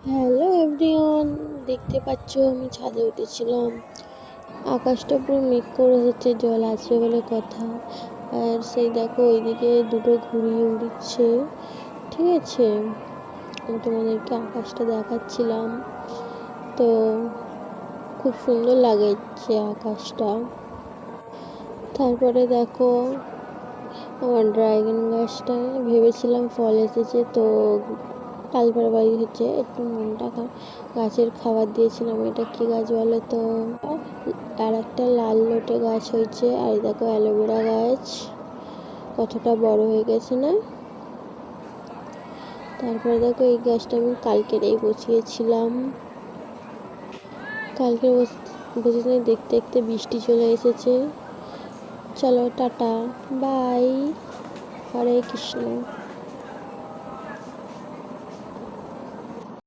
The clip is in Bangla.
হ্যালো এভরিওয়ান, দেখতে পাচ্ছ আমি ছাদে উঠেছিলাম। আকাশটা পুরো মেঘ করে হচ্ছে, জল আসবে বলে কথা। আর সেই দেখো ওইদিকে দুটো ঘুড়ি উড়ছে, ঠিক আছে। আমি তোমাদেরকে আকাশটা দেখাচ্ছিলাম, তো খুব সুন্দর লাগছে আকাশটা। তারপরে দেখো আমার ড্রাগন গাছটা ভেবেছিলাম ফল এসেছে, তো তালপাড়া বাড়ি হচ্ছে একটু মনটা গাছের খাবার দিয়েছিলাম। এটা কি গাছ বলে তো? আর একটা লাল লোটে গাছ হয়েছে। আর দেখো অ্যালোভেরা গাছ কতটা বড় হয়ে গেছে না। তারপরে দেখো এই গাছটা আমি কালকেরেই বসিয়েছিলাম। কালকে বসে দেখতে দেখতে বৃষ্টি চলে এসেছে। চলো টাটা, বাই, হরে কৃষ্ণ।